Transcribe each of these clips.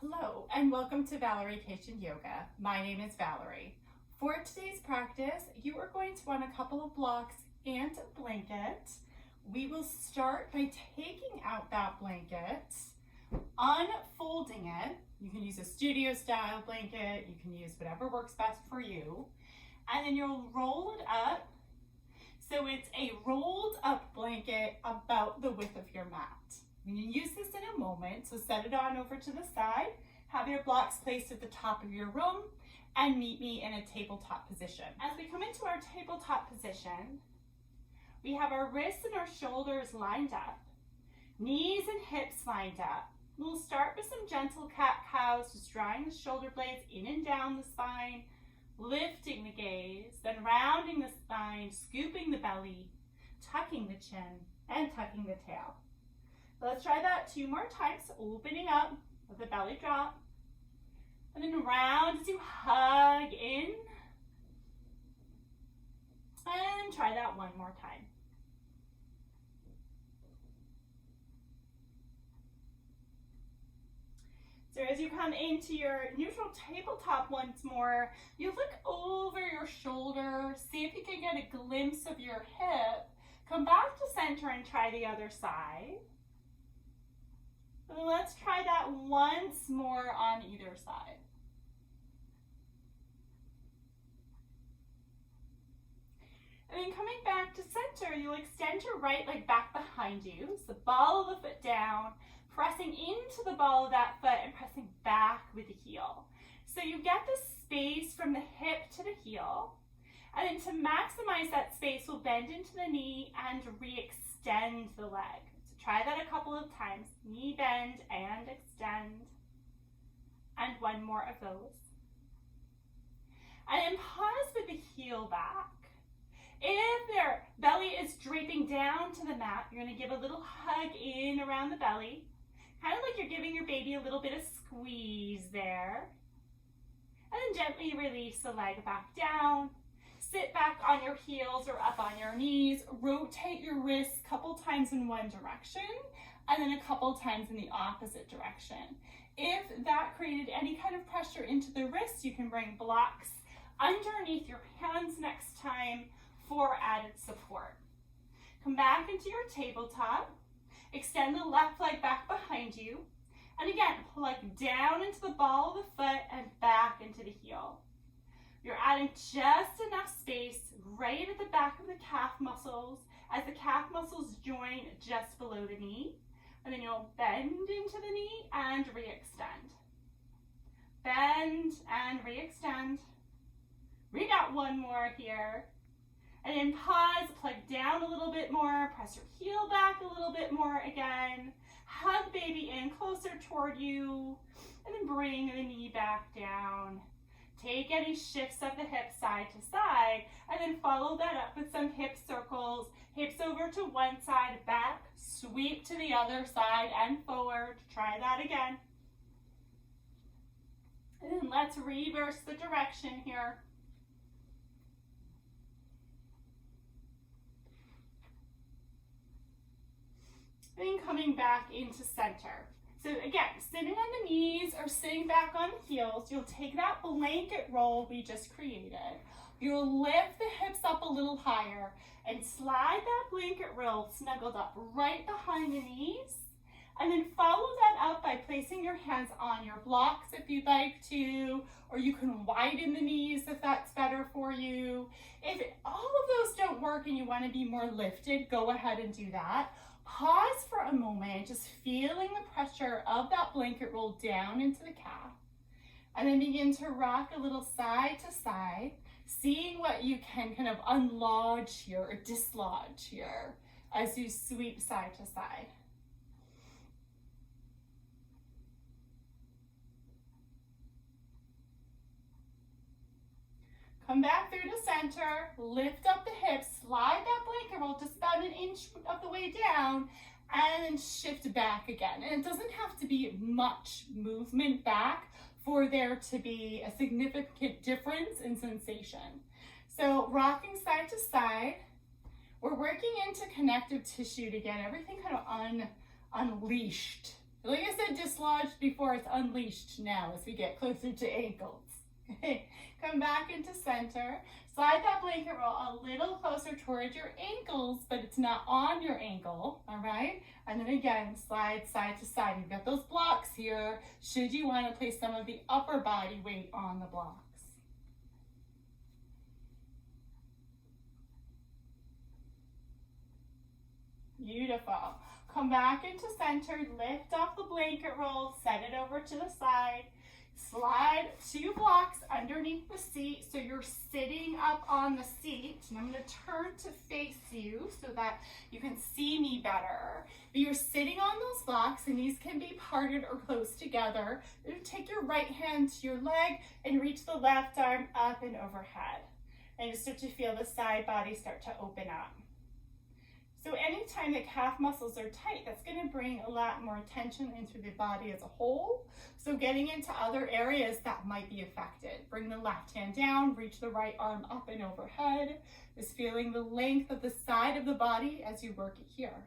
Hello and welcome to Vacation Yoga. My name is Valerie. For today's practice, you are going to want a couple of blocks and a blanket. We will start by taking out that blanket, unfolding it. You can use a studio style blanket, you can use whatever works best for you. And then you'll roll it up. So it's a rolled up blanket about the width of your mat. We're going to use this in a moment, so set it on over to the side, have your blocks placed at the top of your room, and meet me in a tabletop position. As we come into our tabletop position, we have our wrists and our shoulders lined up, knees and hips lined up. We'll start with some gentle cat-cows, just drawing the shoulder blades in and down the spine, lifting the gaze, then rounding the spine, scooping the belly, tucking the chin, and tucking the tail. Let's try that 2 more times, opening up with the belly drop. And then round as you hug in. And try that 1 more time. So as you come into your neutral tabletop once more, you look over your shoulder, see if you can get a glimpse of your hip. Come back to center and try the other side. And let's try that once more on either side. And then coming back to center, you'll extend your right leg back behind you. So the ball of the foot down, pressing into the ball of that foot and pressing back with the heel. So you get the space from the hip to the heel. And then to maximize that space, we'll bend into the knee and re-extend the leg. Try that a couple of times. Knee bend and extend. And 1 more of those. And then pause with the heel back. If their belly is draping down to the mat, you're going to give a little hug in around the belly. Kind of like you're giving your baby a little bit of squeeze there. And then gently release the leg back down. Sit back on your heels or up on your knees. Rotate your wrists a couple times in one direction and then a couple times in the opposite direction. If that created any kind of pressure into the wrists, you can bring blocks underneath your hands next time for added support. Come back into your tabletop. Extend the left leg back behind you. And again, plug down into the ball of the foot and back into the heel. You're adding just enough space right at the back of the calf muscles as the calf muscles join just below the knee. And then you'll bend into the knee and re-extend. Bend and re-extend. We got 1 more here. And then pause, plug down a little bit more, press your heel back a little bit more again. Hug baby in closer toward you. And then bring the knee back down. Take any shifts of the hips side to side, and then follow that up with some hip circles. Hips over to one side, back, sweep to the other side and forward. Try that again. And then let's reverse the direction here. Then coming back into center. So again, sitting on the knees or sitting back on the heels, you'll take that blanket roll we just created. You'll lift the hips up a little higher and slide that blanket roll snuggled up right behind the knees. And then follow that up by placing your hands on your blocks if you'd like to, or you can widen the knees if that's better for you. If all of those don't work and you want to be more lifted, go ahead and do that. Pause for a moment, just feeling the pressure of that blanket roll down into the calf. And then begin to rock a little side to side, seeing what you can kind of unlodge here or dislodge here as you sweep side to side. Come back through the center, lift up the hips, slide that blanket roll just about 1 inch of the way down, and then shift back again. And it doesn't have to be much movement back for there to be a significant difference in sensation. So rocking side to side, we're working into connective tissue to get everything kind of unleashed Like I said, dislodged before it's unleashed now as we get closer to ankles. Come back into center. Slide that blanket roll a little closer towards your ankles, but it's not on your ankle, all right? And then again, slide side to side. You've got those blocks here, should you want to place some of the upper body weight on the blocks. Beautiful. Come back into center, lift off the blanket roll, set it over to the side. Slide 2 blocks underneath the seat so you're sitting up on the seat. And I'm going to turn to face you so that you can see me better. But you're sitting on those blocks and these can be parted or close together. Take your right hand to your leg and reach the left arm up and overhead. And just start to feel the side body start to open up. So anytime the calf muscles are tight, that's going to bring a lot more tension into the body as a whole. So getting into other areas that might be affected. Bring the left hand down, reach the right arm up and overhead. Just feeling the length of the side of the body as you work it here.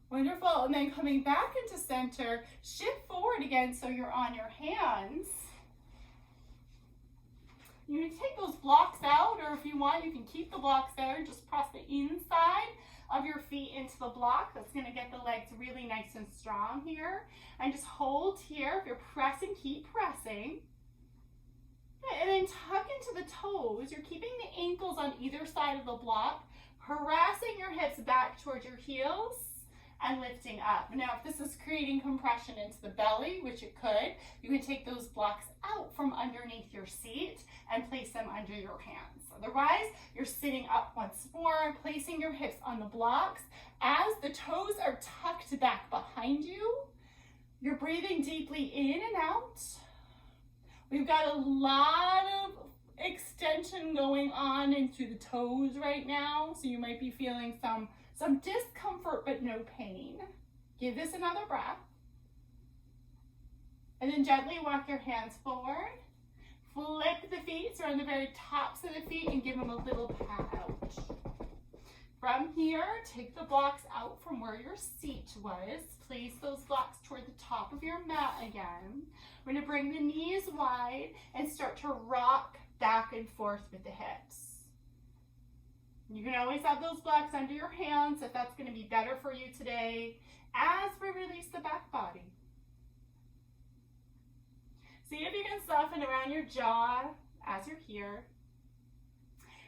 Wonderful. And then coming back into center, shift forward again so you're on your hands. You can take those blocks out, or if you want, you can keep the blocks there and just press the inside of your feet into the block. That's going to get the legs really nice and strong here. And just hold here. If you're pressing, keep pressing. And then tuck into the toes. You're keeping the ankles on either side of the block, pressing your hips back towards your heels and lifting up. Now, if this is creating compression into the belly, which it could, you can take those blocks out from underneath your seat and place them under your hands. Otherwise, you're sitting up once more, placing your hips on the blocks. As the toes are tucked back behind you, you're breathing deeply in and out. We've got a lot of extension going on into the toes right now, so you might be feeling some discomfort but no pain. Give this another breath. And then gently walk your hands forward. Flip the feet, so on the very tops of the feet, and give them a little pat out. From here, take the blocks out from where your seat was. Place those blocks toward the top of your mat again. We're going to bring the knees wide and start to rock back and forth with the hips. You can always have those blocks under your hands if that's going to be better for you today as we release the back body. See if you can soften around your jaw as you're here.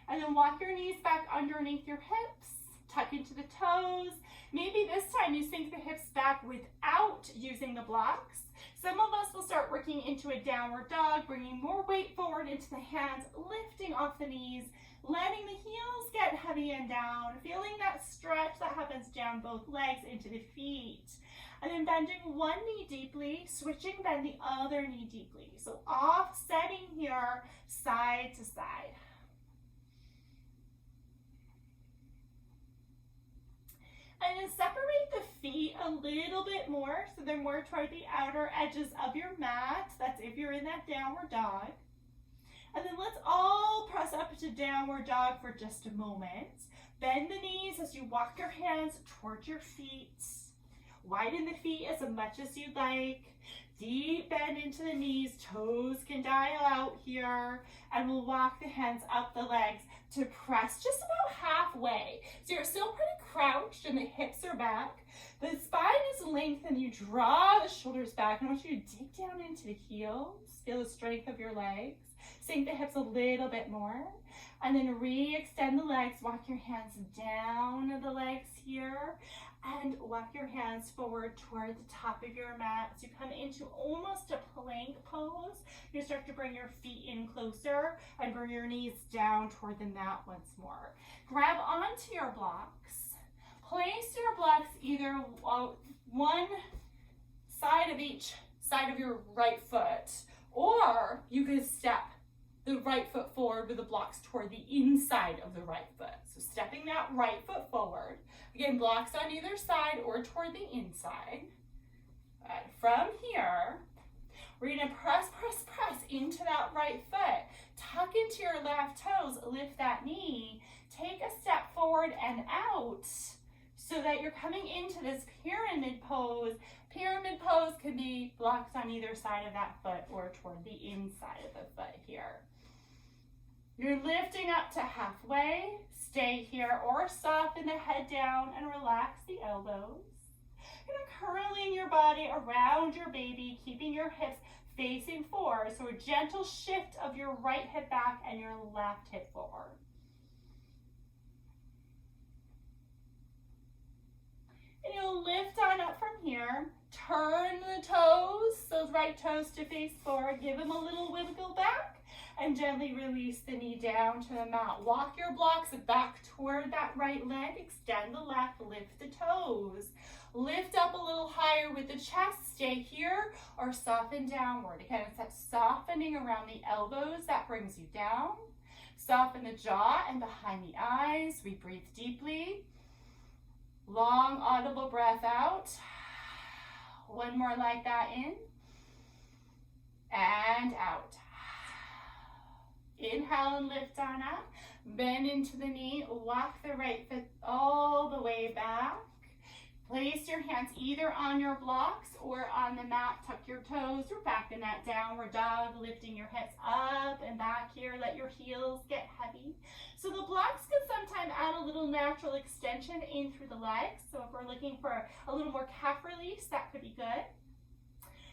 And then walk your knees back underneath your hips. Tuck into the toes. Maybe this time you sink the hips back without using the blocks. Some of us will start working into a downward dog, bringing more weight forward into the hands, lifting off the knees, letting the heels get heavy and down, feeling that stretch that happens down both legs into the feet. And then bending one knee deeply, switching, bend the other knee deeply. So offsetting here, side to side. And then separate the feet a little bit more so they're more toward the outer edges of your mat. That's if you're in that downward dog. And then let's all press up to downward dog for just a moment. Bend the knees as you walk your hands towards your feet. Widen the feet as much as you'd like. Deep bend into the knees, toes can dial out here. And we'll walk the hands up the legs to press just about halfway. So you're still pretty crouched and the hips are back. The spine is lengthened. You draw the shoulders back. And I want you to dig down into the heels. Feel the strength of your legs. Sink the hips a little bit more. And then re-extend the legs. Walk your hands down the legs here. And walk your hands forward toward the top of your mat. So you come into almost a plank pose. You start to bring your feet in closer and bring your knees down toward the mat once more. Grab onto your blocks. Place your blocks either one side of each side of your right foot, or you could step the right foot forward with the blocks toward the inside of the right foot. So stepping that right foot forward. Again, blocks on either side or toward the inside. And from here, we're going to press into that right foot. Tuck into your left toes, lift that knee, take a step forward and out. so that you're coming into this pyramid pose. Pyramid pose could be blocks on either side of that foot or toward the inside of the foot here. You're lifting up to halfway. Stay here or soften the head down and relax the elbows. You're curling your body around your baby, keeping your hips facing forward. So a gentle shift of your right hip back and your left hip forward. And you'll lift on up from here. Turn the toes, those right toes to face forward. Give them a little wiggle back and gently release the knee down to the mat. Walk your blocks back toward that right leg. Extend the left, lift the toes. Lift up a little higher with the chest. Stay here or soften downward. Again, it's that softening around the elbows that brings you down. Soften the jaw and behind the eyes. We breathe deeply. Long, audible breath out. One more like that in and out. Inhale and lift on up. Bend into the knee. Walk the right foot all the way back. Place your hands either on your blocks or on the mat. Tuck your toes. We're back in that downward dog, lifting your hips up and back here. Let your heels get heavy. So the blocks can sometimes add a little natural extension in through the legs. So if we're looking for a little more calf release, that could be good.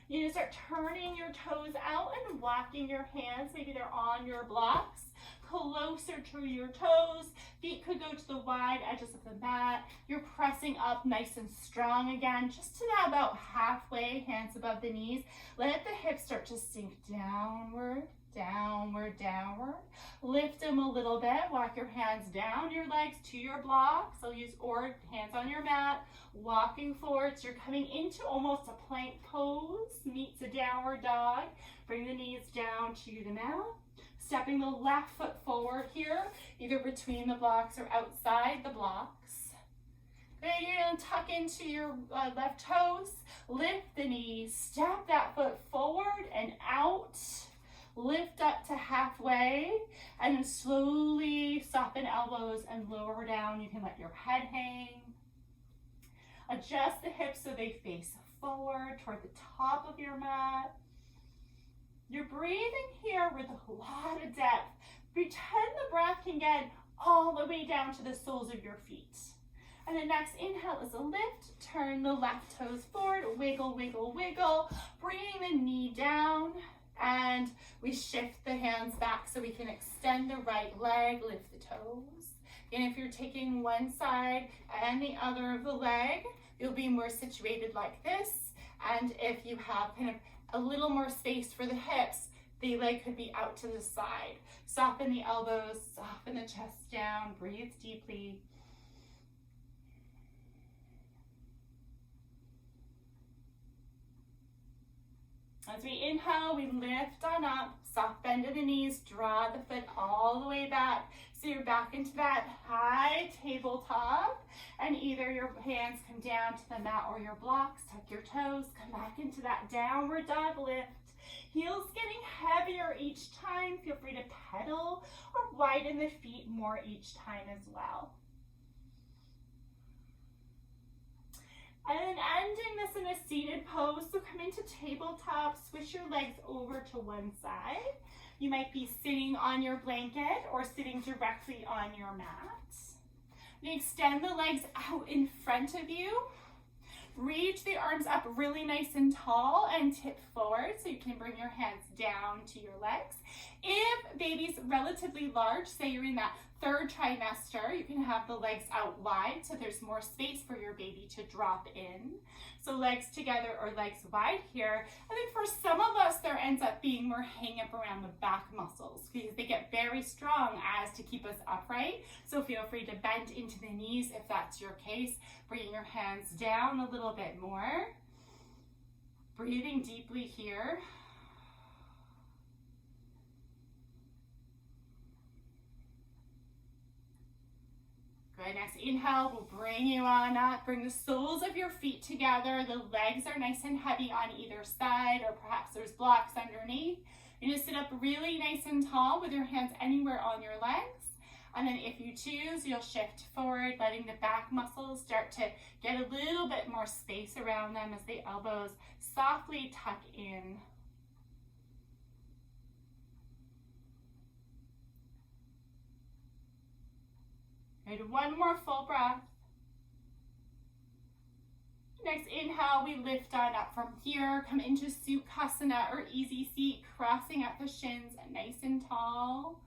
You just start turning your toes out and walking your hands. Maybe they're on your blocks, closer to your toes. Feet could go to the wide edges of the mat. You're pressing up nice and strong again, just to that about halfway, hands above the knees. Let the hips start to sink downward, downward, downward. Lift them a little bit. Walk your hands down your legs to your blocks. So use or hands on your mat. Walking forward, so you're coming into almost a plank pose, meets a downward dog. Bring the knees down to the mat. Stepping the left foot forward here, either between the blocks or outside the blocks. Then you're going to tuck into your left toes, lift the knees, step that foot forward and out. Lift up to halfway and then slowly soften elbows and lower down. You can let your head hang. Adjust the hips so they face forward toward the top of your mat. You're breathing here with a lot of depth. Pretend the breath can get all the way down to the soles of your feet. And the next inhale is a lift. Turn the left toes forward. Wiggle, wiggle, wiggle. Bringing the knee down. And we shift the hands back so we can extend the right leg, lift the toes. And if you're taking one side and the other of the leg, you'll be more situated like this. And if you have kind of a little more space for the hips, the leg could be out to the side. Soften the elbows, soften the chest down, breathe deeply. As we inhale, we lift on up, soft bend of the knees, draw the foot all the way back. So you're back into that high tabletop, and either your hands come down to the mat or your blocks, tuck your toes, come back into that downward dog lift. Heels getting heavier each time. Feel free to pedal or widen the feet more each time as well. And then ending this in a seated pose, so come into tabletop, switch your legs over to one side. You might be sitting on your blanket or sitting directly on your mat. You extend the legs out in front of you. Reach the arms up really nice and tall and tip forward so you can bring your hands down to your legs. If baby's relatively large, say you're in that third trimester, you can have the legs out wide so there's more space for your baby to drop in. So legs together or legs wide here. And then for some of us, there ends up being more hang up around the back muscles because they get very strong as to keep us upright. So feel free to bend into the knees if that's your case. Bring your hands down a little bit more. Breathing deeply here. Good, next inhale will bring you on up. Bring the soles of your feet together. The legs are nice and heavy on either side, or perhaps there's blocks underneath. You just sit up really nice and tall with your hands anywhere on your legs. And then if you choose, you'll shift forward, letting the back muscles start to get a little bit more space around them as the elbows softly tuck in. Good, one more full breath. Next inhale, we lift on up from here, come into Sukhasana or easy seat, crossing at the shins, nice and tall.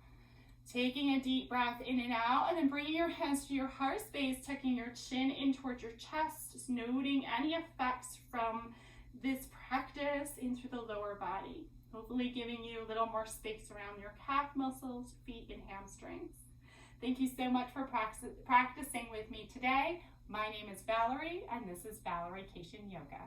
Taking a deep breath in and out, and then bringing your hands to your heart space, tucking your chin in towards your chest, just noting any effects from this practice into the lower body. Hopefully giving you a little more space around your calf muscles, feet, and hamstrings. Thank you so much for practicing with me today. My name is Valerie, and this is Valerie Cation Yoga.